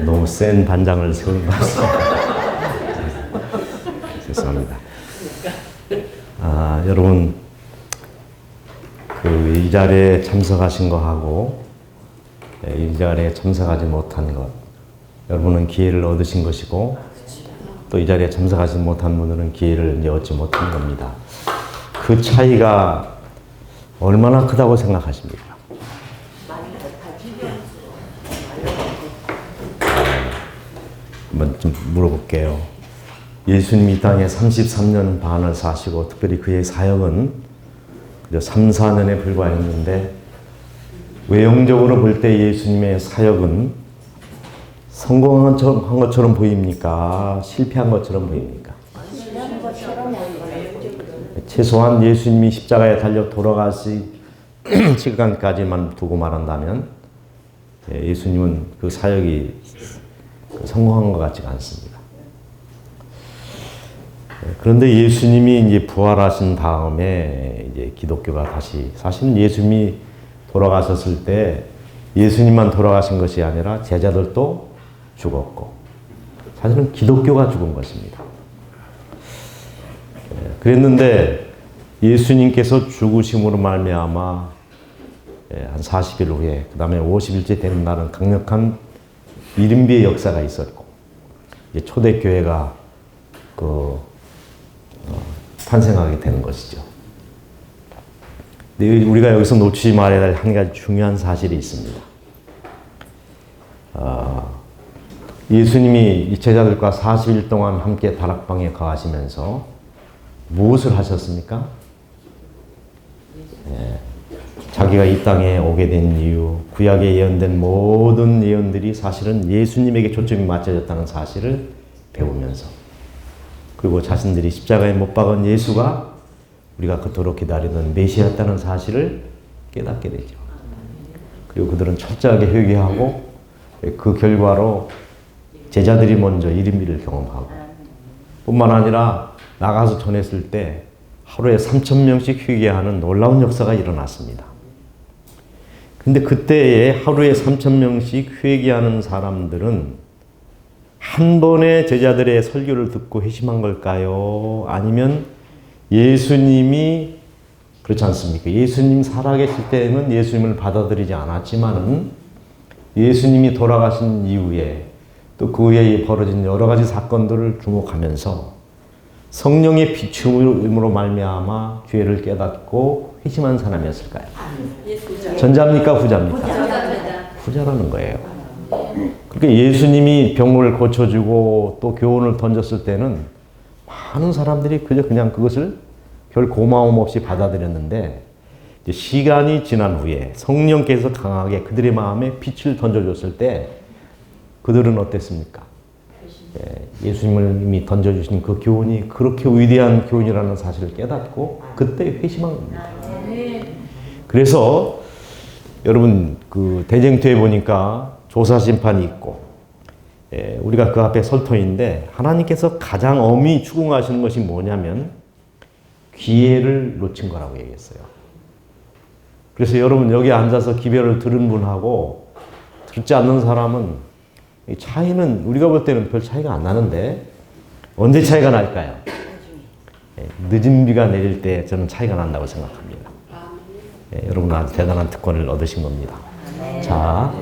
너무 센 반장을 세우는 것 같습니다. 죄송합니다. 여러분, 이 자리에 참석하신 거하고 이 자리에 참석하지 못한 것, 여러분은 기회를 얻으신 것이고 또 이 자리에 참석하지 못한 분들은 기회를 이제 얻지 못한 겁니다. 그 차이가 얼마나 크다고 생각하십니까? 한번 좀 물어볼게요. 예수님이 이 땅에 33년 반을 사시고 특별히 그의 사역은 그저 3, 4년에 불과했는데 외형적으로 볼 때 예수님의 사역은 성공한 것처럼 보입니까? 실패한 것처럼 보입니까? 최소한 예수님이 십자가에 달려 돌아가시 시간까지만 두고 말한다면 예수님은 그 사역이 성공한 것 같지가 않습니다. 그런데 예수님이 이제 부활하신 다음에 이제 기독교가 다시, 사실은 예수님이 돌아가셨을 때 예수님만 돌아가신 것이 아니라 제자들도 죽었고 사실은 기독교가 죽은 것입니다. 그랬는데 예수님께서 죽으심으로 말미암아 한 40일 후에 그 다음에 50일째 되는 날은 강력한 이른비의 역사가 있었고 이제 초대교회가 탄생하게 되는 것이죠. 근데 우리가 여기서 놓치지 말아야 할 한 가지 중요한 사실이 있습니다. 예수님이 제자들과 40일 동안 함께 다락방에 거하시면서 무엇을 하셨습니까? 자기가 이 땅에 오게 된 이유, 구약에 예언된 모든 예언들이 사실은 예수님에게 초점이 맞춰졌다는 사실을 배우면서, 그리고 자신들이 십자가에 못 박은 예수가 우리가 그토록 기다리던 메시아였다는 사실을 깨닫게 되죠. 그리고 그들은 철저하게 회개하고 그 결과로 제자들이 먼저 이른비를 경험하고 뿐만 아니라 나가서 전했을 때 하루에 3,000명씩 회개하는 놀라운 역사가 일어났습니다. 근데 그때에 하루에 3,000명씩 회개하는 사람들은 한 번에 제자들의 설교를 듣고 회심한 걸까요? 아니면 예수님이, 그렇지 않습니까? 예수님 살아계실 때는 예수님을 받아들이지 않았지만은 예수님이 돌아가신 이후에 또 그 후에 벌어진 여러 가지 사건들을 주목하면서 성령의 비춤으로 말미암아 죄를 깨닫고 회심한 사람이었을까요? 전자입니까? 후자입니까? 후자라는 거예요. 그러니까 예수님이 병을 고쳐주고 또 교훈을 던졌을 때는 많은 사람들이 그냥 그것을 별 고마움 없이 받아들였는데 이제 시간이 지난 후에 성령께서 강하게 그들의 마음에 빛을 던져줬을 때 그들은 어땠습니까? 예수님이 던져주신 그 교훈이 그렇게 위대한 교훈이라는 사실을 깨닫고 그때 회심한 겁니다. 그래서 여러분 그 대쟁투에 보니까 조사심판이 있고 우리가 그 앞에 설 터인데 하나님께서 가장 엄히 추궁하시는 것이 뭐냐면 기회를 놓친 거라고 얘기했어요. 그래서 여러분 여기 앉아서 기별을 들은 분하고 듣지 않는 사람은 이 차이는 우리가 볼 때는 별 차이가 안 나는데 언제 차이가 날까요? 늦은 비가 내릴 때 저는 차이가 난다고 생각합니다. 여러분 아주 대단한 특권을 얻으신 겁니다. 자,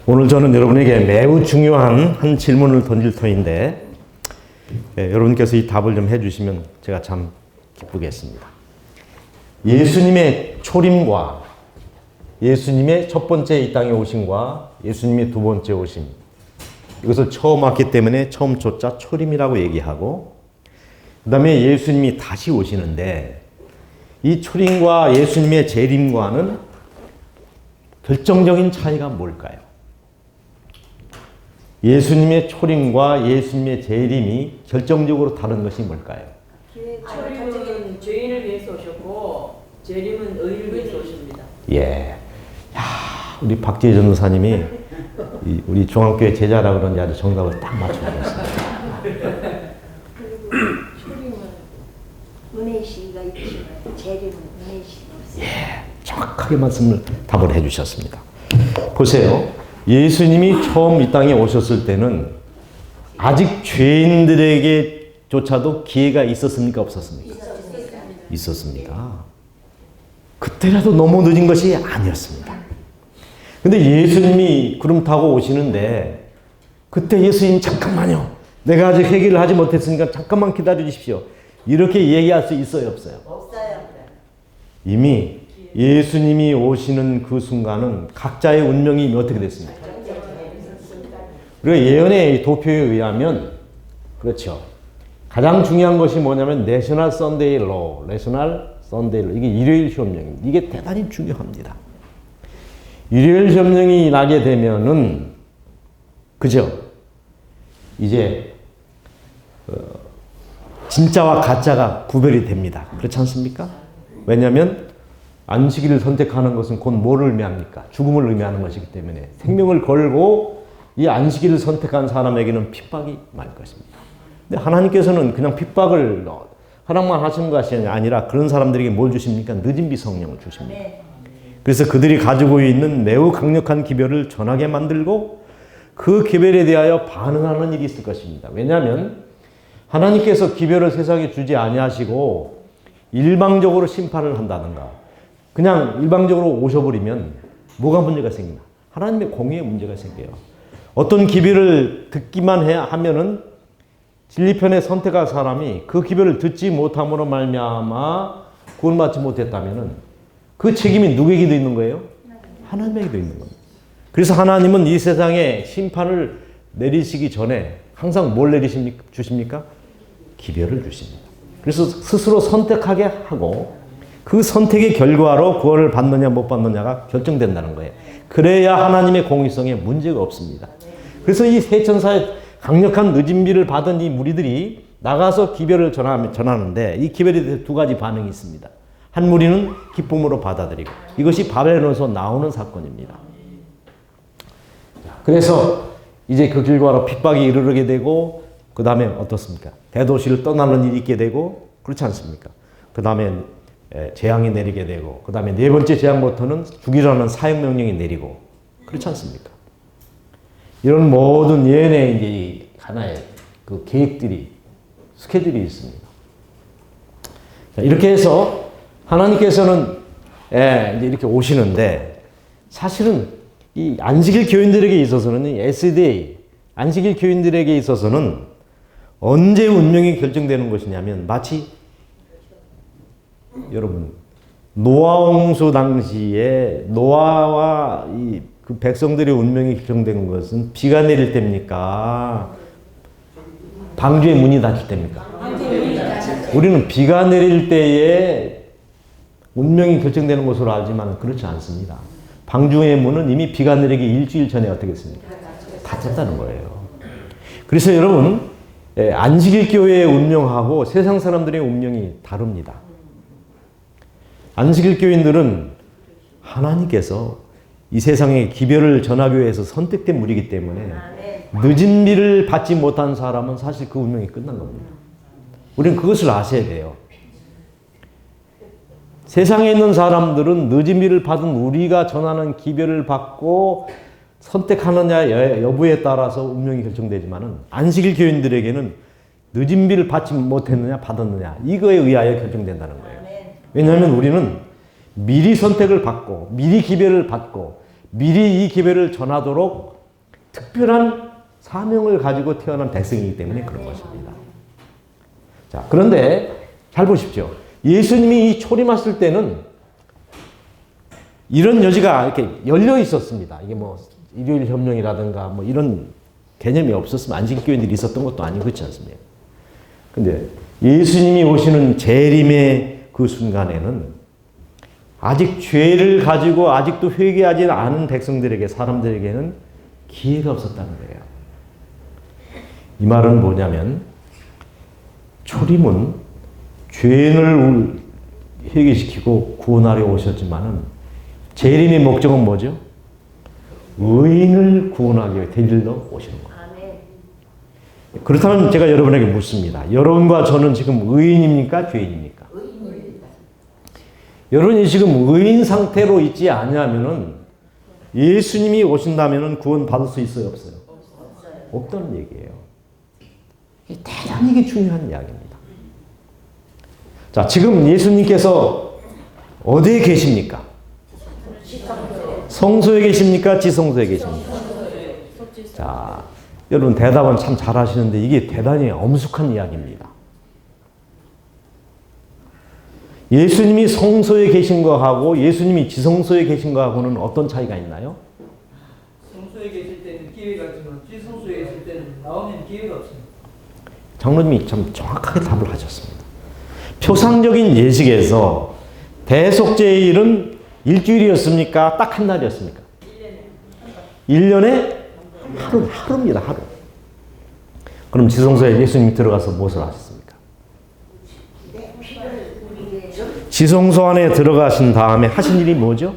오늘 저는 여러분에게 매우 중요한 한 질문을 던질 터인데 여러분께서 이 답을 좀 해주시면 제가 참 기쁘겠습니다. 예수님의 초림과 예수님의 첫 번째 이 땅에 오심과 예수님의 두 번째 오심, 이것을 처음 왔기 때문에 처음 초자 초림이라고 얘기하고, 그 다음에 예수님이 다시 오시는데 이 초림과 예수님의 재림과는 결정적인 차이가 뭘까요? 예수님의 초림과 예수님의 재림이 결정적으로 다른 것이 뭘까요? 초림은 죄인을 위해서 오셨고 재림은 의인을 위해서 오십니다. 야, 우리 박지혜 전도사님이 우리 중앙교회 제자라 그런지 아주 정답을 딱 맞춰주셨어요. 그리고 초림은 은혜시가 있지만 재림은 은혜시가 없어요. 정확하게 답을 해주셨습니다. 보세요. 예수님이 처음 이 땅에 오셨을 때는 아직 죄인들에게조차도 기회가 있었습니까? 없었습니까? 있었습니다. 그때라도 너무 늦은 것이 아니었습니다. 근데 예수님이 구름 타고 오시는데 그때 예수님 잠깐만요. 내가 아직 회개를 하지 못했으니까 잠깐만 기다려 주십시오. 이렇게 얘기할 수 있어요? 없어요? 없어요. 이미 예수님이 오시는 그 순간은 각자의 운명이 어떻게 됐습니까? 그리고 예언의 도표에 의하면 그렇죠. 가장 중요한 것이 뭐냐면 내셔널 선데이 로, 내셔널 선데이 로. 이게 일요일 시험령입니다. 이게 대단히 중요합니다. 일요일 시험령이 나게 되면은 그죠? 이제 진짜와 가짜가 구별이 됩니다. 그렇지 않습니까? 왜냐하면 안식일을 선택하는 것은 곧 뭐를 의미합니까? 죽음을 의미하는 것이기 때문에 생명을 걸고 이 안식일을 선택한 사람에게는 핍박이 많을 것입니다. 근데 하나님께서는 그냥 핍박을 허락만 하시는 것이 아니라 그런 사람들에게 뭘 주십니까? 늦은 비 성령을 주십니다. 그래서 그들이 가지고 있는 매우 강력한 기별을 전하게 만들고 그 기별에 대하여 반응하는 일이 있을 것입니다. 왜냐하면 하나님께서 기별을 세상에 주지 아니하시고 일방적으로 심판을 한다든가 그냥 일방적으로 오셔버리면 뭐가 문제가 생기나? 하나님의 공의에 문제가 생겨요. 어떤 기별을 듣기만 하면은 진리편에 선택한 사람이 그 기별을 듣지 못함으로 말미암아 구원받지 못했다면은 그 책임이 누구에게도 있는 거예요? 하나님에게도 있는 겁니다. 그래서 하나님은 이 세상에 심판을 내리시기 전에 항상 뭘 주십니까? 기별을 주십니다. 그래서 스스로 선택하게 하고 그 선택의 결과로 구원을 받느냐 못 받느냐가 결정된다는 거예요. 그래야 하나님의 공의성에 문제가 없습니다. 그래서 이 세천사의 강력한 늦은 비를 받은 이 무리들이 나가서 기별을 전하는데 이 기별에 대해서 두 가지 반응이 있습니다. 한 무리는 기쁨으로 받아들이고 이것이 바벨론에서 나오는 사건입니다. 그래서 이제 그 결과로 핍박이 이르게 되고 그 다음에 어떻습니까? 대도시를 떠나는 일이 있게 되고 그렇지 않습니까? 그 다음에 재앙이 내리게 되고 그 다음에 네 번째 재앙부터는 죽이라는 사형명령이 내리고 그렇지 않습니까? 이런 모든 예언의 이제 하나의 그 계획들이 스케줄이 있습니다. 자, 이렇게 해서 하나님께서는 이제 이렇게 오시는데 사실은 이 안식일 교인들에게 있어서는 이 SDA 안식일 교인들에게 있어서는 언제 운명이 결정되는 것이냐면 마치 여러분 노아 홍수 당시에 노아와 이 그 백성들의 운명이 결정된 것은 비가 내릴 때입니까? 방주의 문이 닫힐 때입니까? 우리는 비가 내릴 때에 운명이 결정되는 것으로 알지만 그렇지 않습니다. 방주의 문은 이미 비가 내리기 일주일 전에 어떻게 했습니까? 닫혔다는 거예요. 그래서 여러분 안식일 교회의 운명하고 세상 사람들의 운명이 다릅니다. 안식일 교인들은 하나님께서 이 세상에 기별을 전하기 위해서 선택된 무리이기 때문에 늦은 비를 받지 못한 사람은 사실 그 운명이 끝난 겁니다. 우리는 그것을 아셔야 돼요. 세상에 있는 사람들은 늦은 비를 받은 우리가 전하는 기별을 받고 선택하느냐 여부에 따라서 운명이 결정되지만은 안식일 교인들에게는 늦은 비를 받지 못했느냐 받았느냐 이거에 의하여 결정된다는 거예요. 왜냐하면 우리는 미리 선택을 받고 미리 기별을 받고 미리 이 기별을 전하도록 특별한 사명을 가지고 태어난 백성이기 때문에 그런 것입니다. 자, 그런데 잘 보십시오. 예수님이 이 초림하실 때는 이런 여지가 이렇게 열려 있었습니다. 이게 뭐 일요일 협령이라든가 뭐 이런 개념이 없었으면 안식교인들이 있었던 것도 아니고 그렇지 않습니까? 근데 예수님이 오시는 재림의 그 순간에는 아직 죄를 가지고 아직도 회개하지 않은 백성들에게 사람들에게는 기회가 없었다는 거예요. 이 말은 뭐냐면 초림은 죄인을 회개시키고 구원하려 오셨지만은 재림의 목적은 뭐죠? 의인을 구원하기 위해 데리러 오시는 거예요. 그렇다면 제가 여러분에게 묻습니다. 여러분과 저는 지금 의인입니까? 죄인입니까? 여러분이 지금 의인 상태로 있지 않냐면은 예수님이 오신다면 구원 받을 수 있어요, 없어요? 없다는 얘기예요. 이게 대단히 중요한 이야기입니다. 자, 지금 예수님께서 어디에 계십니까? 성소에 계십니까? 지성소에 계십니까? 자, 여러분 대답은 참 잘하시는데 이게 대단히 엄숙한 이야기입니다. 예수님이 성소에 계신 거하고 예수님이 지성소에 계신 거하고는 어떤 차이가 있나요? 성소에 계실 때는 기회가 있지만 지성소에 계실 때는 나오면 기회가 없습니다. 장로님이 참 정확하게 답을 하셨습니다. 표상적인 예식에서 대속제일은 일주일이었습니까? 딱 한 날이었습니까? 1년에 하루입니다. 하루. 그럼 지성소에 예수님이 들어가서 무엇을 하셨습니까? 지성소 안에 들어가신 다음에 하신 일이 뭐죠?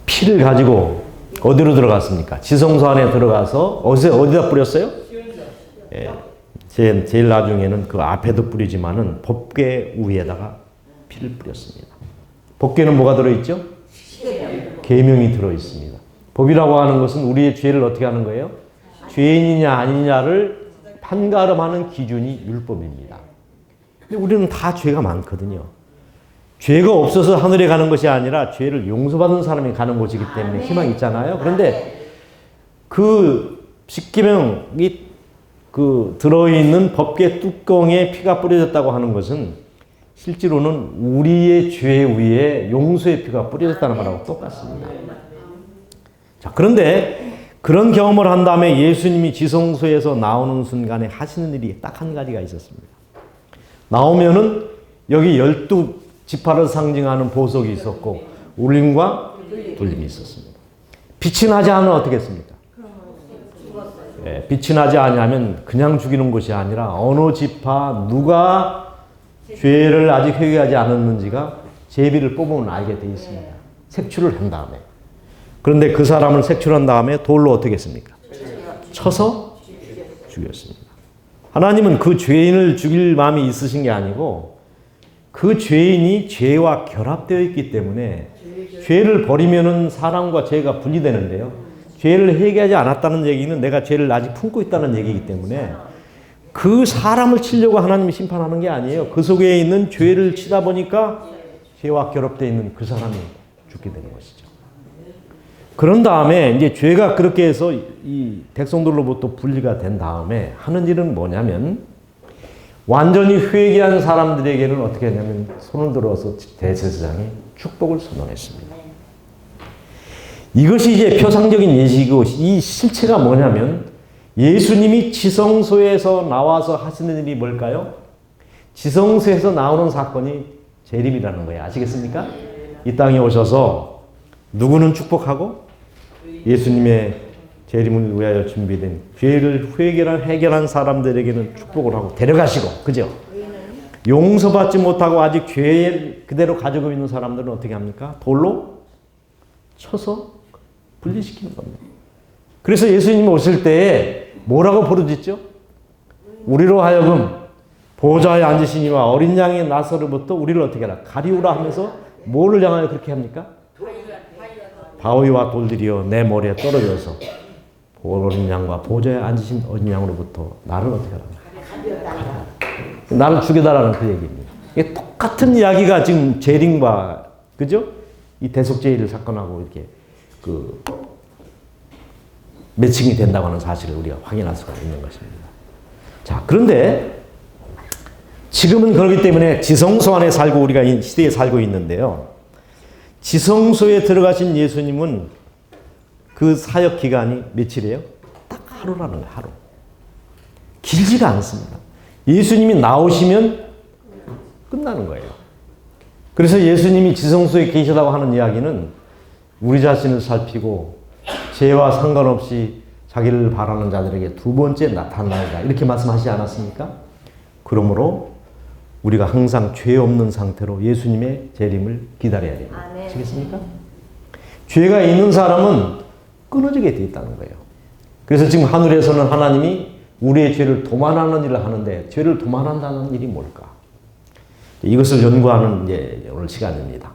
피를 가지고 어디로 들어갔습니까? 지성소 안에 들어가서 어디다 뿌렸어요? 예, 제일 나중에는 그 앞에도 뿌리지만은 법궤 위에다가 피를 뿌렸습니다. 법궤는 뭐가 들어있죠? 계명이 들어있습니다. 법이라고 하는 것은 우리의 죄를 어떻게 하는 거예요? 죄인이냐 아니냐를 판가름하는 기준이 율법입니다. 근데 우리는 다 죄가 많거든요. 죄가 없어서 하늘에 가는 것이 아니라 죄를 용서받은 사람이 가는 곳이기 때문에 희망이 있잖아요. 그런데 그 십계명이 그 들어있는 법궤 뚜껑에 피가 뿌려졌다고 하는 것은 실제로는 우리의 죄 위에 용서의 피가 뿌려졌다는 말하고 똑같습니다. 자, 그런데 그런 경험을 한 다음에 예수님이 지성소에서 나오는 순간에 하시는 일이 딱 한 가지가 있었습니다. 나오면은 여기 12지파를 상징하는 보석이 있었고 울림과 돌림이 있었습니다. 빛이 나지 않으면 어떻게 했습니까? 예, 빛이 나지 않으면 그냥 죽이는 것이 아니라 어느 지파 누가 죄를 아직 회개하지 않았는지가 제비를 뽑으면 알게 되어 있습니다. 색출을 한 다음에. 그런데 그 사람을 색출한 다음에 돌로 어떻게 했습니까? 쳐서 죽였습니다. 하나님은 그 죄인을 죽일 마음이 있으신 게 아니고 그 죄인이 죄와 결합되어 있기 때문에 죄를 버리면은 사람과 죄가 분리되는데요. 죄를 회개하지 않았다는 얘기는 내가 죄를 아직 품고 있다는 얘기이기 때문에 그 사람을 치려고 하나님이 심판하는 게 아니에요. 그 속에 있는 죄를 치다 보니까 죄와 결합되어 있는 그 사람이 죽게 되는 것이죠. 그런 다음에 이제 죄가 그렇게 해서 이 백성들로부터 분리가 된 다음에 하는 일은 뭐냐면 완전히 회개한 사람들에게는 어떻게 했냐면 손을 들어서 대제사장이 축복을 선언했습니다. 이것이 이제 표상적인 예식이고 이 실체가 뭐냐면 예수님이 지성소에서 나와서 하시는 일이 뭘까요? 지성소에서 나오는 사건이 재림이라는 거예요. 아시겠습니까? 이 땅에 오셔서 누구는 축복하고 예수님의 재림을 위하여 준비된 죄를 해결한 사람들에게는 축복을 하고 데려가시고, 그죠? 용서받지 못하고 아직 죄를 그대로 가지고 있는 사람들은 어떻게 합니까? 돌로 쳐서 분리시키는 겁니다. 그래서 예수님이 오실 때에 뭐라고 부르짖죠? 우리로 하여금 보좌에 앉으시니와 어린 양의 나서로부터 우리를 어떻게 하라? 가리우라 하면서 뭐를 향하여 그렇게 합니까? 바위와 돌들이여 내 머리에 떨어져서 어린 양과 보좌에 앉으신 어린 양으로부터 나를 어떻게 하라? 나를 죽여달라는 그 얘기입니다. 이게 똑같은 이야기가 지금 재림과 그죠? 이 대속죄일 사건하고 이렇게 그 매칭이 된다고 하는 사실을 우리가 확인할 수가 있는 것입니다. 자, 그런데 지금은 그렇기 때문에 지성소 안에 살고 우리가 이 시대에 살고 있는데요. 지성소에 들어가신 예수님은 그 사역 기간이 며칠이에요? 딱 하루라는 거예요. 하루. 길지가 않습니다. 예수님이 나오시면 끝나는 거예요. 그래서 예수님이 지성소에 계시다고 하는 이야기는 우리 자신을 살피고 죄와 상관없이 자기를 바라는 자들에게 두 번째 나타나리라 이렇게 말씀하시지 않았습니까? 그러므로 우리가 항상 죄 없는 상태로 예수님의 재림을 기다려야 됩니다. 아시겠습니까? 죄가 있는 사람은 끊어지게 돼 있다는 거예요. 그래서 지금 하늘에서는 하나님이 우리의 죄를 도만하는 일을 하는데 죄를 도만한다는 일이 뭘까? 이것을 연구하는 오늘 시간입니다.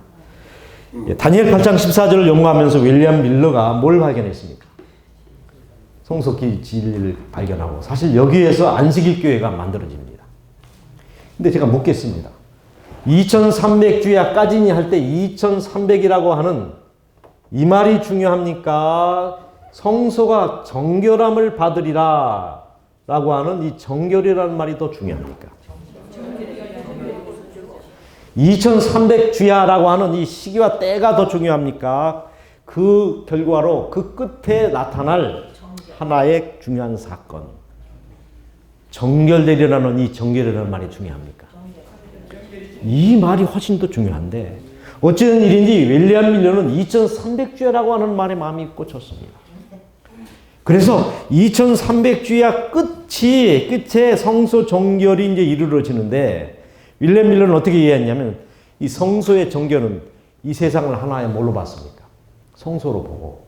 다니엘 8장 14절을 연구하면서 윌리엄 밀러가 뭘 발견했습니까? 성소기 진리를 발견하고 사실 여기에서 안식일 교회가 만들어집니다. 근데 제가 묻겠습니다. 2300주야까지니 할 때 2300이라고 하는 이 말이 중요합니까? 성소가 정결함을 받으리라 라고 하는 이 정결이라는 말이 더 중요합니까? 2300주야라고 하는 이 시기와 때가 더 중요합니까? 그 결과로 그 끝에 나타날 하나의 중요한 사건. 정결되리라는 이 정결이라는 말이 중요합니까? 이 말이 훨씬 더 중요한데 어찌된 일인지 윌리엄 밀러는 2300주야라고 하는 말에 마음이 꽂혔습니다. 그래서 2300주야 끝에 성소 정결이 이제 이루어지는데 윌리엄 밀러는 어떻게 이해했냐면 이 성소의 정결은 이 세상을 하나의 뭘로 봤습니까? 성소로 보고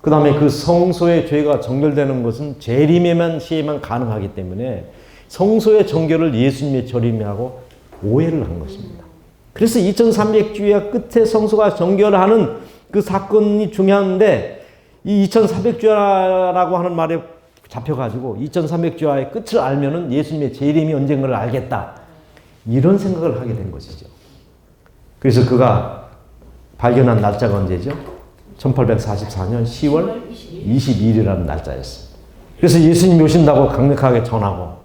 그 다음에 그 성소의 죄가 정결되는 것은 재림에만 시에만 가능하기 때문에 성소의 정결을 예수님의 절임하고 오해를 한 것입니다. 그래서 2300주야 끝에 성소가 정결하는 그 사건이 중요한데 이 2400주야라고 하는 말에 잡혀가지고 2300주야의 끝을 알면은 예수님의 재림이 언젠가를 알겠다. 이런 생각을 하게 된 것이죠. 그래서 그가 발견한 날짜가 언제죠? 1844년 10월 22일이라는 날짜였습니다. 그래서 예수님이 오신다고 강력하게 전하고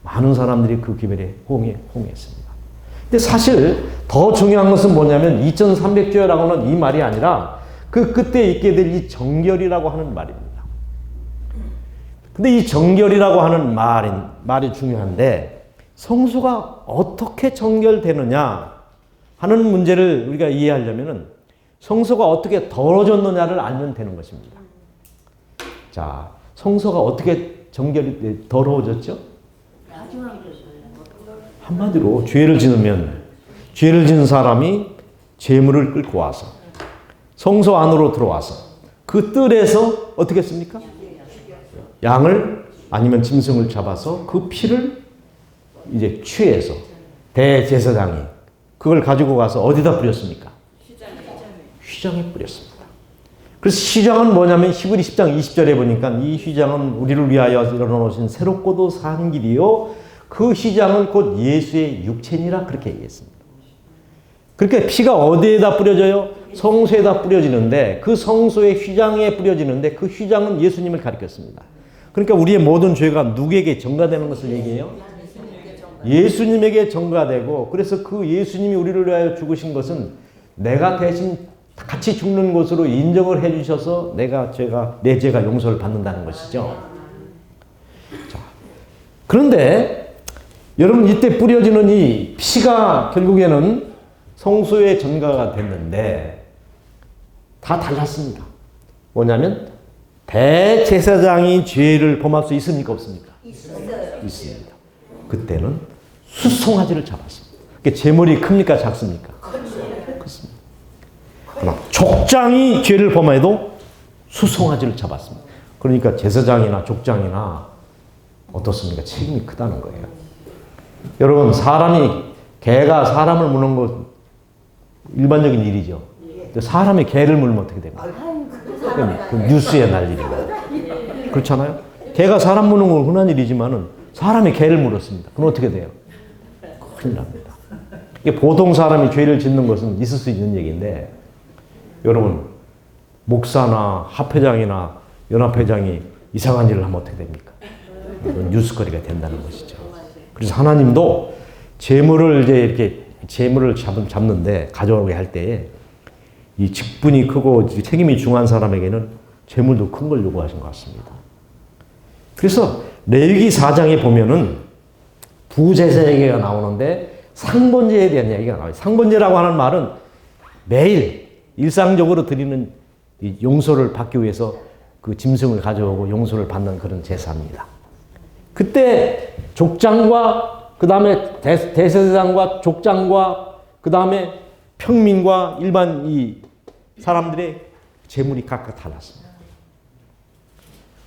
많은 사람들이 그 기별에 호응했습니다. 근데 사실 더 중요한 것은 뭐냐면 2300주야라고 하는 이 말이 아니라 그 끝에 있게 될 이 정결이라고 하는 말입니다. 근데 이 정결이라고 하는 말이 중요한데 성소가 어떻게 정결되느냐 하는 문제를 우리가 이해하려면은 성소가 어떻게 더러워졌느냐를 알면 되는 것입니다. 자, 성소가 어떻게 더러워졌죠? 한마디로 죄를 지는 사람이 재물을 끌고 와서 성소 안으로 들어와서 그 뜰에서 어떻게 했습니까? 양을 아니면 짐승을 잡아서 그 피를 이제 취해서 대제사장이 그걸 가지고 가서 어디다 뿌렸습니까? 휘장에 뿌렸습니다. 그래서 휘장은 뭐냐면 히브리 10장 20절에 보니까 이 휘장은 우리를 위하여 일어나신 새롭고도 산 길이요 그 휘장은 곧 예수의 육체니라 그렇게 얘기했습니다. 그러니까 피가 어디에다 뿌려져요? 성소에다 뿌려지는데 그 성소의 휘장에 뿌려지는데 그 휘장은 예수님을 가리켰습니다. 그러니까 우리의 모든 죄가 누구에게 전가되는 것을 얘기해요? 예수님에게 전가되고 그래서 그 예수님이 우리를 위하여 죽으신 것은 내가 대신 같이 죽는 것으로 인정을 해주셔서 내 죄가 용서를 받는다는 것이죠. 자, 그런데 여러분 이때 뿌려지는 이 피가 결국에는 성소에 전가가 됐는데 다 달랐습니다. 뭐냐면 대제사장이 죄를 범할 수 있습니까? 없습니까? 있습니다. 그때는 수송아지를 잡았습니다. 제물이 큽니까? 작습니까? 그렇습니다. 그러나 족장이 죄를 범해도 수송아지를 잡았습니다. 그러니까 제사장이나 족장이나 어떻습니까? 책임이 크다는 거예요. 여러분 개가 사람을 무는 것 일반적인 일이죠. 사람이 개를 물면 어떻게 됩니까? 그 뉴스에 날 일이고 그렇잖아요. 개가 사람 무는 건 흔한 일이지만은 사람이 개를 물었습니다. 그럼 어떻게 돼요? 큰일 납니다. 이게 보통 사람이 죄를 짓는 것은 있을 수 있는 얘기인데 여러분 목사나 합회장이나 연합회장이 이상한 일을 하면 어떻게 됩니까? 뉴스거리가 된다는 것이죠. 그래서 하나님도 재물을 이렇게 재물을 잡는데 가져오게 할 때에 이 직분이 크고 책임이 중한 사람에게는 재물도 큰 걸 요구하신 것 같습니다. 그래서 레위기 4장에 보면은 부제사 얘기가 나오는데 상번제에 대한 얘기가 나와요. 상번제라고 하는 말은 매일 일상적으로 드리는 이 용서를 받기 위해서 그 짐승을 가져오고 용서를 받는 그런 제사입니다. 그때 족장과 그 다음에 대제사장과 족장과 그 다음에 평민과 일반 이 사람들의 재물이 각각 달랐습니다.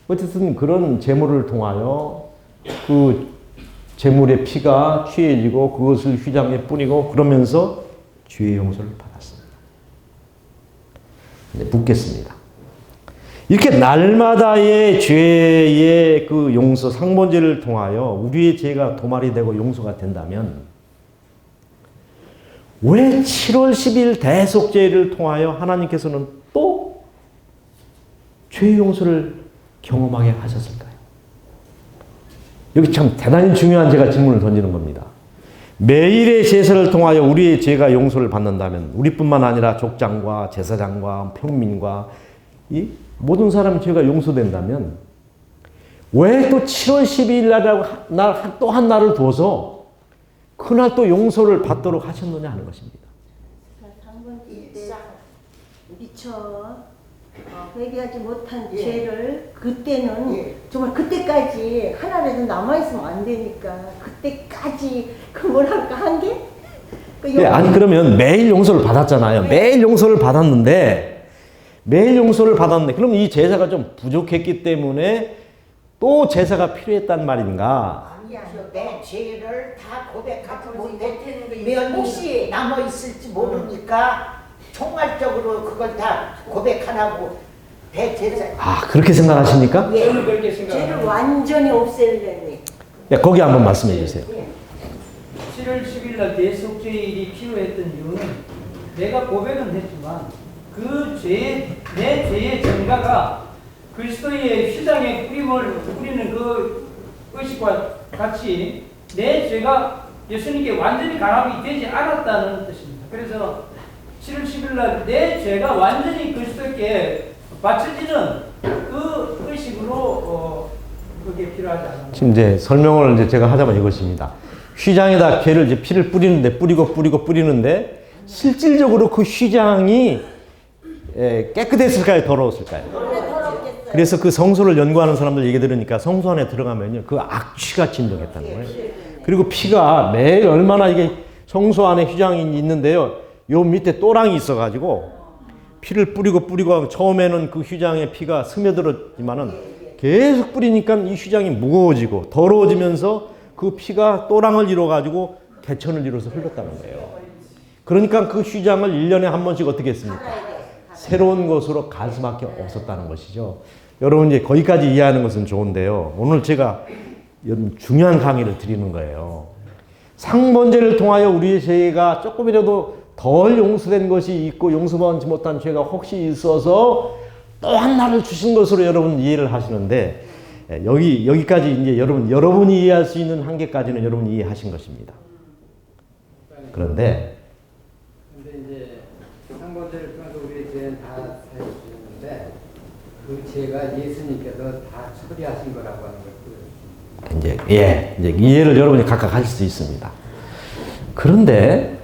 어쨌든 그런 제물을 통하여 그 제물의 피가 취해지고 그것을 휘장에 뿌리고 그러면서 죄의 용서를 받았습니다. 이제 묻겠습니다. 이렇게 날마다의 죄의 그 용서, 상번제를 통하여 우리의 죄가 도말이 되고 용서가 된다면 왜 7월 10일 대속죄를 통하여 하나님께서는 또 죄의 용서를 경험하게 하셨을까요? 여기 참 대단히 중요한 제가 질문을 던지는 겁니다. 매일의 제사를 통하여 우리의 죄가 용서를 받는다면 우리뿐만 아니라 족장과 제사장과 평민과 이 모든 사람의 죄가 용서된다면 왜 또 7월 12일 날 또 한 날을 두어서 그날 또 용서를 받도록 하셨느냐 하는 것입니다. 상번제 때 미처 회개하지 못한 죄를 그때는 정말 그때까지 하나라도 남아있으면 안 되니까 그때까지 그 뭐랄까 한 게? 네, 아니 그러면 매일 용서를 받았잖아요. 매일 용서를 받았는데 그럼 이 제사가 좀 부족했기 때문에 또 제사가 필요했단 말인가? 아니야, 내 죄를 다 고백하고 못했으면 혹시 남아 있을지 모르니까 총괄적으로 그걸 다 고백 안 하고 대제사. 아 그렇게 생각하십니까? 예, 저는 그렇게 죄를 생각합니다. 완전히 없애려니. 네, 거기 한번 말씀해 주세요. 7월 10일 날 대속죄일이 필요했던 이유는 내가 고백은 했지만 내 죄의 증가가 그리스도의 휘장에 뿌리는 그 의식과 같이 내 죄가 예수님께 완전히 가압이 되지 않았다는 뜻입니다. 그래서 7월 10일 날 내 죄가 완전히 그리스도께 바쳐지는 그 의식으로 그게 필요하지 않나. 지금 이제 설명을 이제 제가 하자면 이것입니다. 휘장에다 죄를 이제 피를 뿌리는데 실질적으로 그 휘장이 깨끗했을까요? 더러웠을까요? 그래서 그 성소를 연구하는 사람들 얘기 들으니까 성소 안에 들어가면요. 그 악취가 진동했다는 거예요. 그리고 피가 매일 얼마나 이게 성소 안에 휘장이 있는데요. 요 밑에 또랑이 있어가지고 피를 뿌리고 처음에는 그 휘장에 피가 스며들었지만은 계속 뿌리니까 이 휘장이 무거워지고 더러워지면서 그 피가 또랑을 이뤄가지고 개천을 이뤄서 흘렀다는 거예요. 그러니까 그 휘장을 1년에 한 번씩 어떻게 했습니까? 새로운 것으로 갈 수밖에 없었다는 것이죠. 여러분 이제 거기까지 이해하는 것은 좋은데요. 오늘 제가 중요한 강의를 드리는 거예요. 상번제를 통하여 우리의 죄가 조금이라도 덜 용서된 것이 있고 용서받지 못한 죄가 혹시 있어서 또 한 날을 주신 것으로 여러분 이해를 하시는데 여기까지 이제 여러분이 이해할 수 있는 한계까지는 여러분이 이해하신 것입니다. 그런데 이제 상번제를 통해서 우리의 죄는 다 사해 주셨는데 그 죄가 예수님께서 다 처리하신 거라고 하는 것을 이제 이해를 여러분이 각각 하실 수 있습니다. 그런데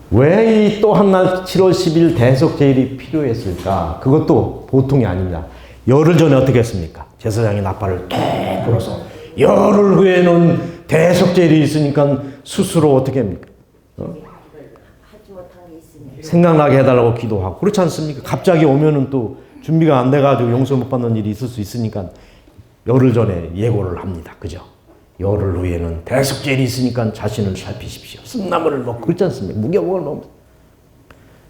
왜 이 또 한 날 7월 10일 대속제일이 필요했을까? 그것도 보통이 아닙니다. 열흘 전에 어떻게 했습니까? 제사장이 나팔을 뚝 불어서 열흘 후에는 대속제일이 있으니까 스스로 어떻게 합니까? 하지 못한 게 있으면. 생각나게 해달라고 기도하고 그렇지 않습니까? 갑자기 오면은 또 준비가 안 돼가지고 용서 못 받는 일이 있을 수 있으니까 열흘 전에 예고를 합니다. 그죠? 열흘 후에는 대속죄일이 있으니까 자신을 살피십시오. 쓴나물을 먹고 그렇지 않습니까? 무교복을 먹으면서.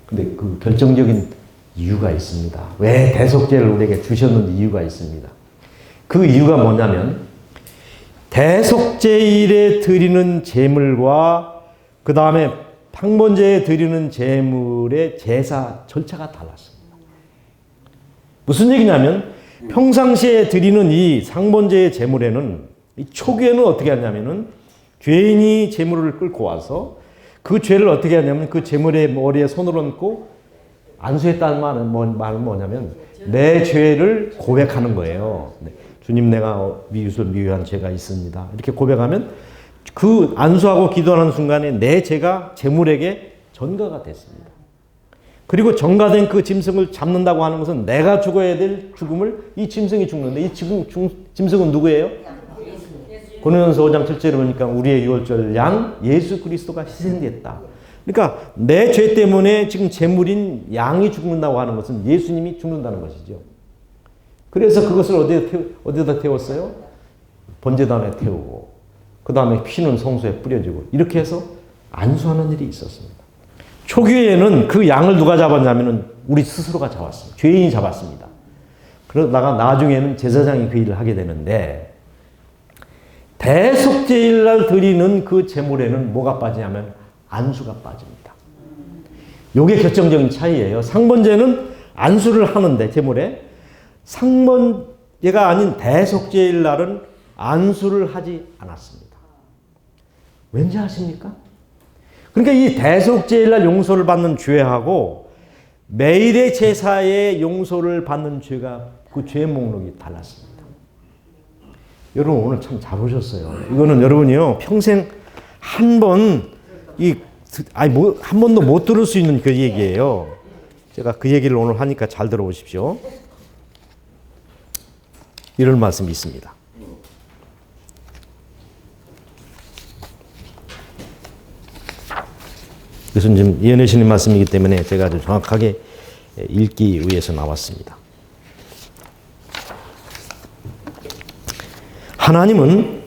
근데 그 결정적인 이유가 있습니다. 왜 대속죄를 우리에게 주셨는지 이유가 있습니다. 그 이유가 뭐냐면 대속죄일에 드리는 제물과 그 다음에 상번제에 드리는 제물의 제사 절차가 달랐습니다. 무슨 얘기냐면 평상시에 드리는 이 상번제의 제물에는 이 초기에는 어떻게 하냐면은 죄인이 제물을 끌고 와서 그 죄를 어떻게 하냐면 그 제물의 머리에 손을 얹고 안수했다는 말은 뭐냐면 내 죄를 고백하는 거예요. 네. 주님 내가 미유한 죄가 있습니다. 이렇게 고백하면 그 안수하고 기도하는 순간에 내 죄가 제물에게 전가가 됐습니다. 그리고 전가된 그 짐승을 잡는다고 하는 것은 내가 죽어야 될 죽음을 이 짐승이 죽는데 이 짐승은 누구예요? 고린도전서 5장 7절에 보니까 우리의 유월절 양 예수 그리스도가 희생됐다. 그러니까 내 죄 때문에 지금 제물인 양이 죽는다고 하는 것은 예수님이 죽는다는 것이죠. 그래서 그것을 어디다 태웠어요? 번제단에 태우고 그 다음에 피는 성소에 뿌려지고 이렇게 해서 안수하는 일이 있었습니다. 초기에는 그 양을 누가 잡았냐면 우리 스스로가 잡았습니다. 죄인이 잡았습니다. 그러다가 나중에는 제사장이 그 일을 하게 되는데 대속죄일날 드리는 그 제물에는 뭐가 빠지냐면 안수가 빠집니다. 이게 결정적인 차이예요. 상번제는 안수를 하는데 제물에 상번제가 아닌 대속죄일날은 안수를 하지 않았습니다. 왠지 아십니까? 그러니까 이 대속죄일날 용서를 받는 죄하고 매일의 제사의 용서를 받는 죄가 그 죄 목록이 달랐습니다. 여러분 오늘 참 잘 보셨어요. 이거는 여러분이요 평생 한 번도 못 들을 수 있는 그 얘기예요. 제가 그 얘기를 오늘 하니까 잘 들어보십시오. 이런 말씀이 있습니다. 이것은 지금 예언하시는 말씀이기 때문에 제가 아주 정확하게 읽기 위해서 나왔습니다. 하나님은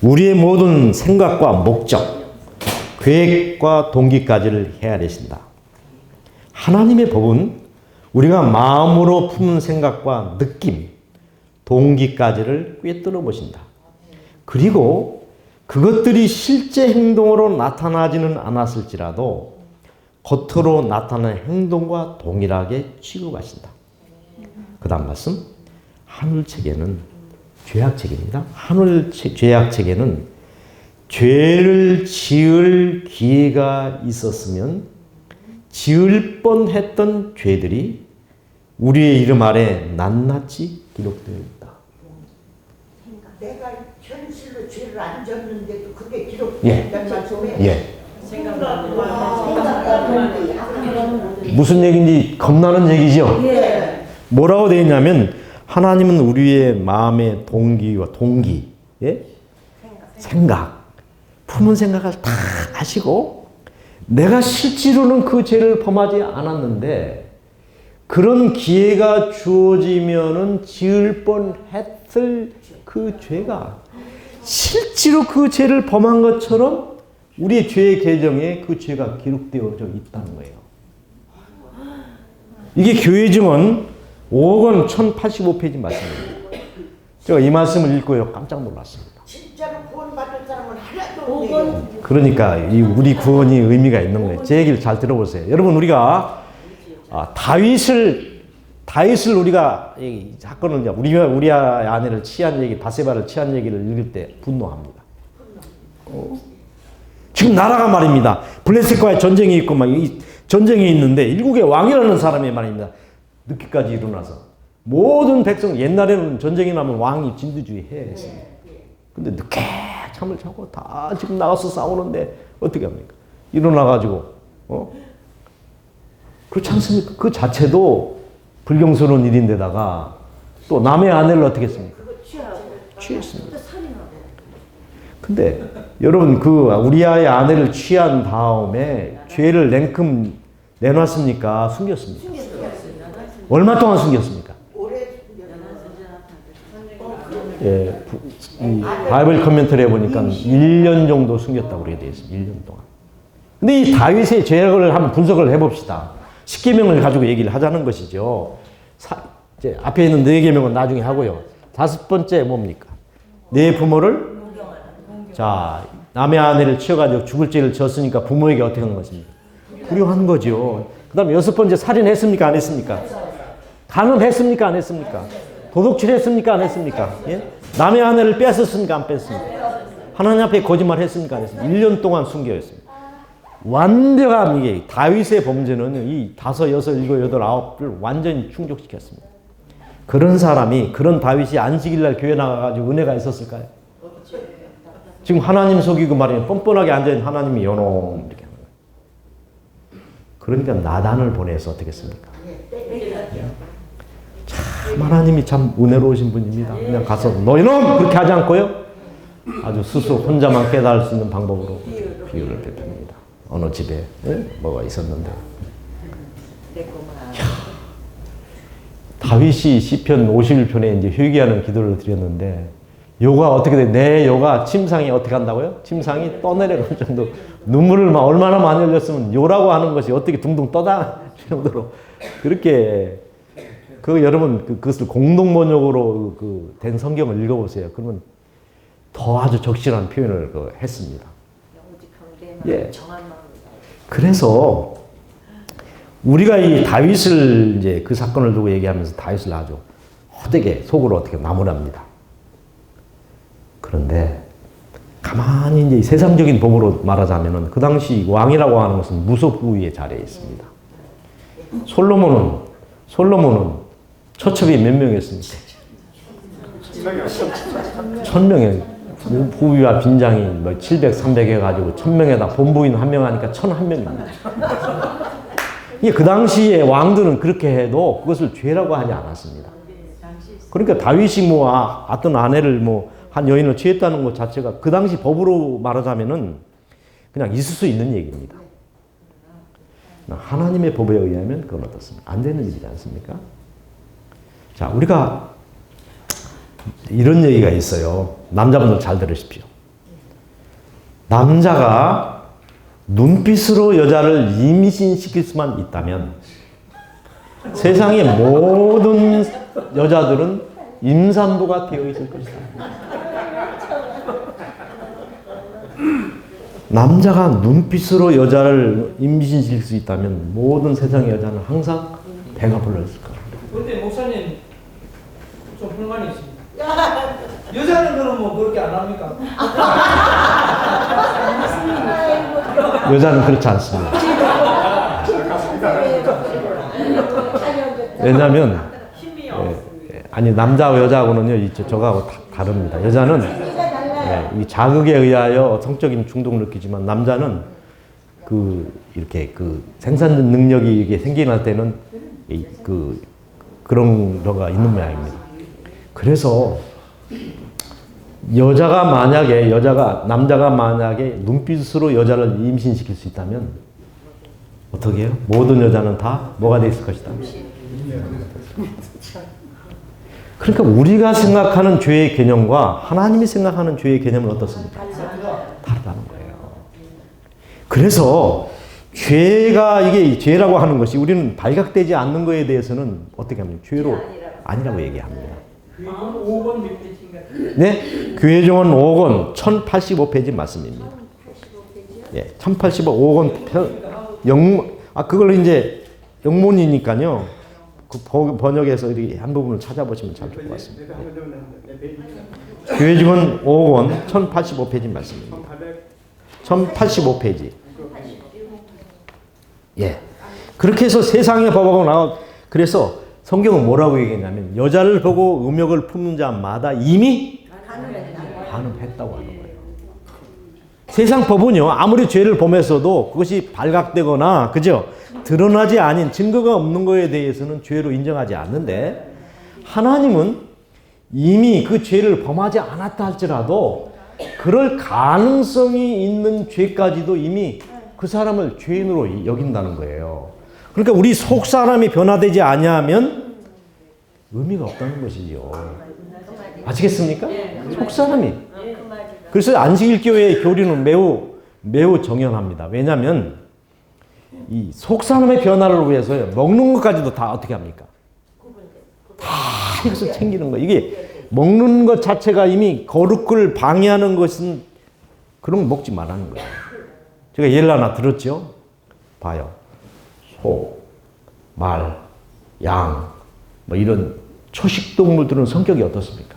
우리의 모든 생각과 목적, 계획과 동기까지를 헤아리신다. 하나님의 법은 우리가 마음으로 품은 생각과 느낌, 동기까지를 꿰뚫어 보신다. 그리고 그것들이 실제 행동으로 나타나지는 않았을지라도 겉으로 나타나는 행동과 동일하게 취급하신다. 그 다음 말씀. 하늘책에는 죄악책입니다. 죄악책에는 죄를 지을 기회가 있었으면 지을 뻔했던 죄들이 우리의 이름 아래 낱낱이 기록되어 있다. 내가 현실로 죄를 안 졌는데도 그게 기록된다는 말씀에 예. 무슨 얘기인지 겁나는 얘기죠? 예. 뭐라고 되어 있냐면 하나님은 우리의 마음의 동기와 동기, 예? 생각, 품은 생각을 다 아시고 내가 실제로는 그 죄를 범하지 않았는데 그런 기회가 주어지면은 지을 뻔했을 그 죄가 실제로 그 죄를 범한 것처럼 우리의 죄의 계정에 그 죄가 기록되어져 있다는 거예요. 이게 교회 증언 5권 1085페이지 말씀입니다. 제가 이 말씀을 읽고 깜짝 놀랐습니다. 진짜로 구원받을 사람은 하나도 없네요. 그러니까 우리 구원이 의미가 있는 거예요. 제 얘기를 잘 들어보세요. 여러분 우리가 다윗을 우리가 이 사건을 우리 아내를 취한 얘기, 바세바를 취한 얘기를 읽을 때 분노합니다. 지금 나라가 말입니다. 블레셋과의 전쟁이 있고 막 이 전쟁이 있는데 일국의 왕이라는 사람이 말입니다. 늦게까지 일어나서 모든 백성 옛날에는 전쟁이 나면 왕이 진두지휘 해야 했습니다. 근데 늦게 잠을 자고 다 지금 나가서 싸우는데 어떻게 합니까? 일어나가지고 그렇지 않습니까? 그 자체도 불경스러운 일인데다가 또 남의 아내를 어떻게 했습니까? 취했습니다. 근데 여러분 우리아의 아내를 취한 다음에 죄를 냉큼 내놨습니까? 숨겼습니까? 얼마 동안 숨겼습니까? 예, 바이블 커멘터리에 보니까 1년 정도 숨겼다고 그렇게 되어 있습니다. 1년 동안. 근데 이 다윗의 죄악을 한번 분석을 해봅시다. 10계명을 가지고 얘기를 하자는 것이죠. 이제 앞에 있는 4계명은 나중에 하고요. 5번째 뭡니까? 내 부모를 남의 아내를 취해가지고 죽을 죄를 졌으니까 부모에게 어떻게 하는 것입니까? 불효한 거죠. 그 다음에 6번째 살인했습니까? 안 했습니까? 간음했습니까? 안 했습니까? 도둑질했습니까? 안 했습니까? 예? 남의 아내를 뺏었습니까? 안 뺐습니까? 하나님 앞에 거짓말 했습니까? 안 했습니까? 1년 동안 숨겨있습니다. 완벽한 이게 다윗의 범죄는 이 5, 6, 7, 8, 9을 완전히 충족시켰습니다. 그런 사람이 그런 다윗이 안식일날 교회 나가가지고 은혜가 있었을까요? 지금 하나님 속이고 말이에요. 뻔뻔하게 앉아있는 하나님이 요놈 이렇게 하는 거예요. 그러니까 나단을 보내서 어떻게 했습니까? 참 하나님이 참 은혜로우신 분입니다. 그냥 가서 너 이놈! 그렇게 하지 않고요. 아주 스스로 혼자만 깨달을 수 있는 방법으로 비유를 베풉니다. 어느 집에 뭐가 있었는데 다윗이 시편 51편에 이제 회개하는 기도를 드렸는데 요가 어떻게 돼? 내 요가 침상이 어떻게 한다고요? 침상이 떠내려갈 정도 눈물을 막 얼마나 많이 흘렸으면 요라고 하는 것이 어떻게 둥둥 떠다닐 정도로 그렇게 그 여러분 그것을 공동 번역으로 된 성경을 읽어보세요. 그러면 더 아주 적실한 표현을 했습니다. 예. 그래서 우리가 이 다윗을 이제 그 사건을 두고 얘기하면서 다윗을 아주 헛되게 속으로 어떻게 나무랍니다. 그런데 가만히 이제 세상적인 법으로 말하자면은 그 당시 왕이라고 하는 것은 무소부위의 자리에 있습니다. 솔로몬은 처첩이 몇 명이었습니까? 1000명에 부위와 빈장이 뭐 700, 300 해가지고 1000명에다 본부인 1명 하니까 1001명입니다. 이게 그 당시에 왕들은 그렇게 해도 그것을 죄라고 하지 않았습니다. 그러니까 다윗이 뭐 어떤 아내를 뭐 한 여인을 취했다는 것 자체가 그 당시 법으로 말하자면은 그냥 있을 수 있는 얘기입니다. 하나님의 법에 의하면 그건 어떻습니까? 안 되는 일이지 않습니까? 자, 우리가 이런 얘기가 있어요. 남자분들 잘 들으십시오. 남자가 눈빛으로 여자를 임신시킬 수만 있다면 세상의 모든 여자들은 임산부가 되어 있을 것이다. 남자가 눈빛으로 여자를 임신시킬 수 있다면 모든 세상의 여자는 항상 배가 불러있을 거예요. 그런데 목사님 좀 불만이 있습니다. 여자는 그러면 그렇게 안 합니까? 여자는 그렇지 않습니다. 왜냐하면 아니 남자와 여자하고는요 저거하고 다릅니다. 여자는 이 자극에 의하여 성적인 중독을 느끼지만 남자는 이렇게 생산 능력이 이게 생겨날 때는 그런 거가 있는 모양입니다. 그래서 남자가 만약에 눈빛으로 여자를 임신시킬 수 있다면 어떻게 해요? 모든 여자는 다 뭐가 돼 있을 것이다. 그러니까 우리가 생각하는 죄의 개념과 하나님이 생각하는 죄의 개념은 어떻습니까? 다르다는 거예요. 그래서 이게 죄라고 하는 것이 우리는 발각되지 않는 것에 대해서는 어떻게 하면 죄로 아니라고 얘기합니다. 5권 몇 페이지인가요? 네, 교회정원 5권 1085페이지 말씀입니다. 예, 1085권 그걸 이제 영문이니까요. 그 번역에서 한 부분을 찾아보시면 잘 될 것 같습니다. 교회정원 5권 1085페이지 말씀입니다. 1085페이지. 예. 그렇게 해서 세상의 법하고 그래서 성경은 뭐라고 얘기했냐면 여자를 보고 음욕을 품는 자마다 이미 간음했다고 하는 거예요. 세상 법은요 아무리 죄를 범했어도 그것이 발각되거나 그죠? 드러나지 않은 증거가 없는 것에 대해서는 죄로 인정하지 않는데 하나님은 이미 그 죄를 범하지 않았다 할지라도 그럴 가능성이 있는 죄까지도 이미 그 사람을 죄인으로 여긴다는 거예요. 그러니까 우리 속 사람이 변화되지 아니하면 의미가 없다는 것이죠. 아시겠습니까? 속 사람이. 그래서 안식일교회의 교리는 매우 정연합니다. 왜냐하면 이 속 사람의 변화를 위해서요 먹는 것까지도 다 어떻게 합니까? 다 이것을 챙기는 거. 이게 먹는 것 자체가 이미 거룩을 방해하는 것은 그런 거 먹지 말라는 거예요. 제가 예를 하나 들었죠. 봐요. 소, 말, 양, 뭐 이런 초식 동물들은 성격이 어떻습니까?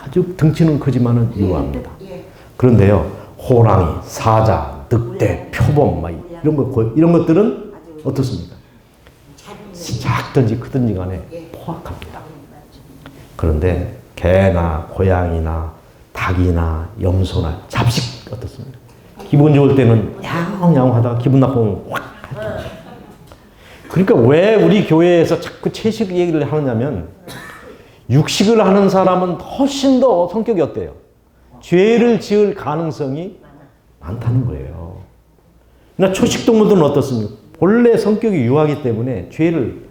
아주 덩치는 크지만은 유하합니다. 그런데요, 호랑이, 사자, 늑대, 표범, 막 이런 것들은 어떻습니까? 작든지 크든지 간에 포악합니다. 그런데 개나 고양이나 닭이나 염소나 잡식 어떻습니까? 기분 좋을 때는 야옹야옹하다가 기분 나쁘면 확. 그러니까 왜 우리 교회에서 자꾸 채식 얘기를 하느냐면 육식을 하는 사람은 훨씬 더 성격이 어때요? 죄를 지을 가능성이 많다는 거예요. 그러나 초식 동물들은 어떻습니까? 본래 성격이 유하기 때문에 죄를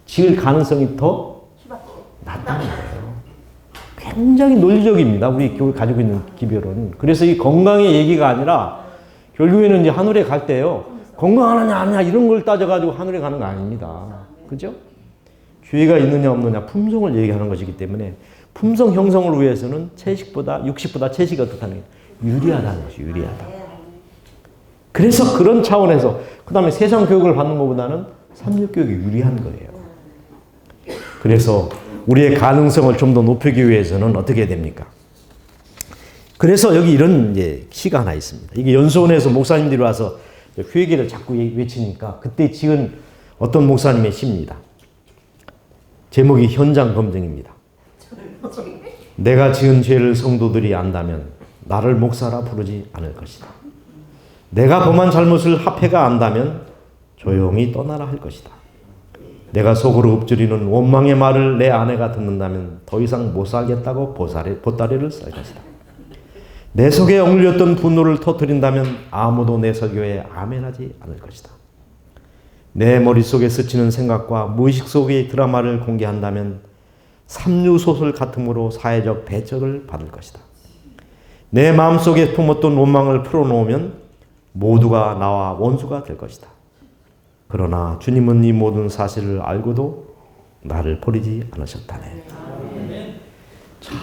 지을 가능성이 더 낮다는 거예요. 굉장히 논리적입니다. 우리 교회 가지고 있는 기별은. 그래서 이 건강의 얘기가 아니라 결국에는 이제 하늘에 갈 때요. 건강하느냐 아니냐 이런 걸 따져가지고 하늘에 가는 거 아닙니다. 그죠? 죄가 있느냐 없느냐 품성을 얘기하는 것이기 때문에 품성 형성을 위해서는 채식보다 육식보다 채식이 어떻다는 게 유리하다는 것이 유리하다. 그래서 그런 차원에서 그 다음에 세상 교육을 받는 것보다는 삼육교육이 유리한 거예요. 그래서 우리의 가능성을 좀 더 높이기 위해서는 어떻게 해야 됩니까? 그래서 여기 이런 이제 시가 하나 있습니다. 이게 연수원에서 목사님들이 와서 회개를 자꾸 외치니까 그때 지은 어떤 목사님의 시입니다. 제목이 현장 검증입니다. 내가 지은 죄를 성도들이 안다면 나를 목사라 부르지 않을 것이다. 내가 범한 잘못을 합회가 안다면 조용히 떠나라 할 것이다. 내가 속으로 읊조리는 원망의 말을 내 아내가 듣는다면 더 이상 못 살겠다고 보따리를 쌀 것이다. 내 속에 억눌렸던 분노를 터뜨린다면 아무도 내 설교에 아멘하지 않을 것이다. 내 머릿속에 스치는 생각과 무의식 속의 드라마를 공개한다면 삼류소설 같음으로 사회적 배척을 받을 것이다. 내 마음속에 품었던 원망을 풀어놓으면 모두가 나와 원수가 될 것이다. 그러나 주님은 이 모든 사실을 알고도 나를 버리지 않으셨다네. 자,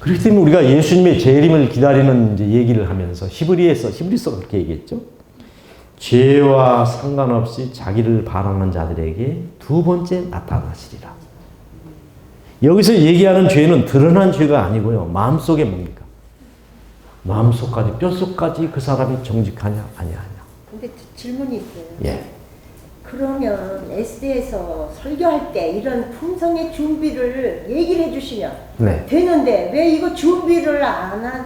그렇기 때문에 우리가 예수님의 재림을 기다리는 이제 얘기를 하면서 히브리서가 그렇게 얘기했죠. 죄와 상관없이 자기를 바라는 자들에게 두 번째 나타나시리라. 여기서 얘기하는 죄는 드러난 죄가 아니고요. 마음속에 뭡니까? 마음속까지 뼛속까지 그 사람이 정직하냐 아니하냐. 근데 질문이 있어요. 예. 그러면 SD에서 설교할 때 이런 품성의 준비를 얘기를 해주시면 네. 되는데 왜 이거 준비를 안 한?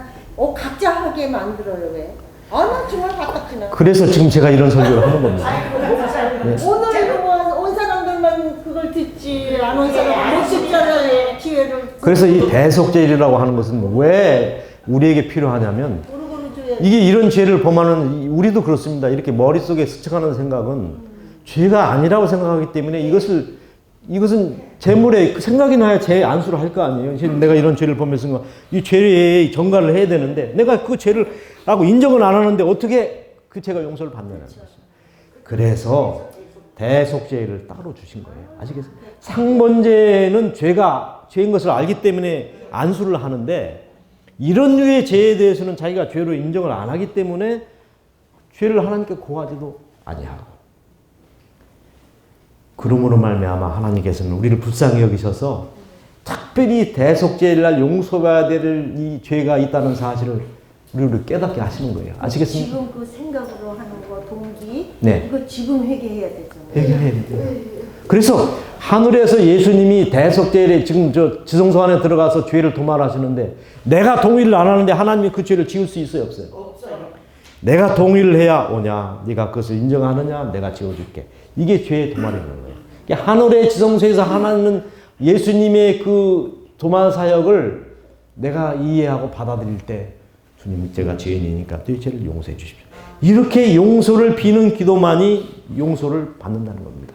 각자 하게 만들어요 왜? 나 정말 바꿨지나. 그래서 지금 제가 이런 설교를 하는 겁니다. 네. 오늘 온 사람들만 그걸 듣지 안 온 사람 못 듣잖아요. 기회를. 그래서 이 대속죄라고 하는 것은 왜 우리에게 필요하냐면 이게 이런 죄를 범하는 우리도 그렇습니다. 이렇게 머릿속에 스쳐가는 생각은 죄가 아니라고 생각하기 때문에 이것은 재물에 생각이 나야 죄 안수를 할 거 아니에요. 내가 이런 죄를 범했으니까 이 죄에 전가를 해야 되는데 내가 그 죄를 라고 인정을 안 하는데 어떻게 그 죄가 용서를 받느냐는 것입니다. 그래서 대속죄를 따로 주신 거예요. 아시겠어요? 상번죄는 죄인 것을 알기 때문에 안수를 하는데 이런 류의 죄에 대해서는 자기가 죄로 인정을 안 하기 때문에 죄를 하나님께 고하지도 아니하고 그러므로 말미암아 하나님께서는 우리를 불쌍히 여기셔서 특별히 대속죄일 날 용서해야 될 이 죄가 있다는 사실을 우리를 깨닫게 하시는 거예요. 아시겠습니까? 지금 그 생각으로 하는 거 동기 네. 이거 지금 회개해야 되잖아요. 회개해야 돼요. 그래서 하늘에서 예수님이 대속죄에 지금 지성소 안에 들어가서 죄를 도말하시는데 내가 동의를 안 하는데 하나님이 그 죄를 지울 수 있어요 없어요? 없어요. 내가 동의를 해야 오냐 네가 그것을 인정하느냐 내가 지워줄게. 이게 죄의 도말이라는 거예요. 그러니까 하늘의 지성소에서 하나님은 예수님의 그 도말 사역을 내가 이해하고 받아들일 때 주님 제가 죄인이니까 내 죄를 용서해 주십시오. 이렇게 용서를 비는 기도만이 용서를 받는다는 겁니다.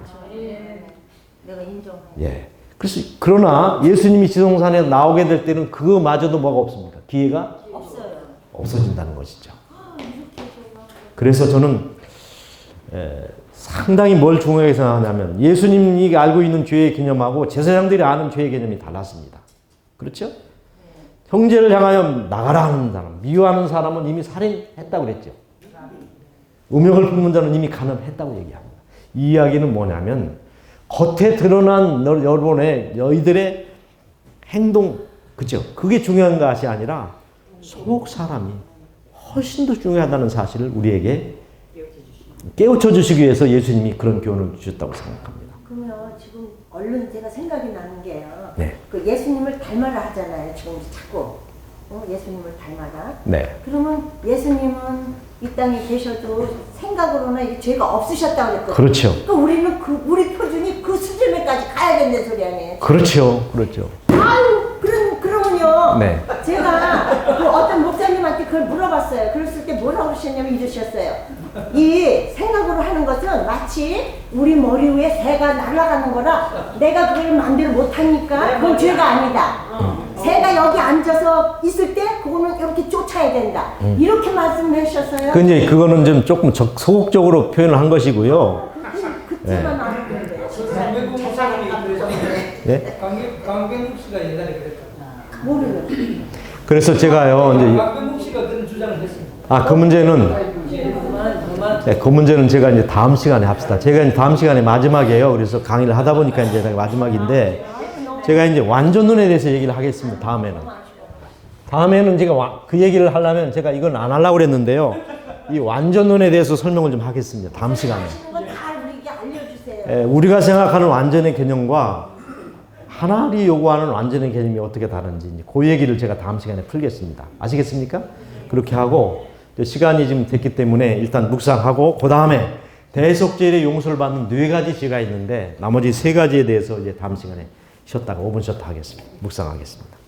내가 인정해. 예. 그래서 그러나 예수님이 지성산에 나오게 될 때는 그거마저도 뭐가 없습니까? 기회가 없어요. 없어진다는 것이죠. 그래서 저는 상당히 뭘 중요하게 생각하냐면 예수님이 알고 있는 죄의 개념하고 제사장들이 아는 죄의 개념이 달랐습니다. 그렇죠? 형제를 향하여 나가라 하는 사람, 미워하는 사람은 이미 살인했다고 그랬죠. 음욕을 품는 자는 이미 간음했다고 얘기합니다. 이 이야기는 뭐냐면 겉에 드러난 너희들의 행동, 그죠? 그게 중요한 것이 아니라 속 사람이 훨씬 더 중요하다는 사실을 우리에게 깨우쳐 주시기 위해서 예수님이 그런 교훈을 주셨다고 생각합니다. 그러면 지금 얼른 제가 생각이 나는 게요. 네. 그 예수님을 닮아라 하잖아요. 지금 자꾸 예수님을 닮아라. 네. 그러면 예수님은 이 땅에 계셔도 생각으로는 이 죄가 없으셨다고 그랬거든요. 그렇죠. 그러니까 우리는 우리 표준이 그 수준에까지 가야겠는 소리 아니에요? 그렇죠. 그렇죠. 아유, 그러면요. 네. 제가 그 어떤 목사님한테 그걸 물어봤어요. 그랬을 때 뭐라고 하셨냐면 이러셨어요. 이 생각으로 하는 것은 마치 우리 머리 위에 새가 날아가는 거라 내가 그걸 마음대로 못하니까 그건 죄가 아니다. 새가 여기 앉아서 있을 때 그거는 이렇게 쫓아야 된다. 이렇게 말씀하셨어요. 그 이제 그거는 좀 조금 소극적으로 표현을 한 것이고요. 그때만 아는 건데. 강백국 목사님이 그랬었는데 네? 강백국 씨가 옛날에 그랬다. 모르요. 그래서 제가요, 이제 강백국 씨가 그런 주장을 했습니다. 그 문제는 그만. 네, 그 문제는 제가 이제 다음 시간에 합시다. 제가 이제 다음 시간에 마지막이에요. 그래서 강의를 하다 보니까 이제 마지막인데 제가 이제 완전론에 대해서 얘기를 하겠습니다. 다음에는 제가 그 얘기를 하려면 제가 이건 안 하려고 그랬는데요. 이 완전론에 대해서 설명을 좀 하겠습니다. 다음 시간에. 아시는 건 다 우리에게 알려주세요. 예, 우리가 생각하는 완전의 개념과 하나님이 요구하는 완전의 개념이 어떻게 다른지 그 얘기를 제가 다음 시간에 풀겠습니다. 아시겠습니까? 그렇게 하고 시간이 지금 됐기 때문에 일단 묵상하고 그 다음에 대속죄의 용서를 받는 4가지 죄가 있는데 나머지 3가지에 대해서 이제 다음 시간에 쉬었다가 5분 쉬었다 하겠습니다. 묵상하겠습니다.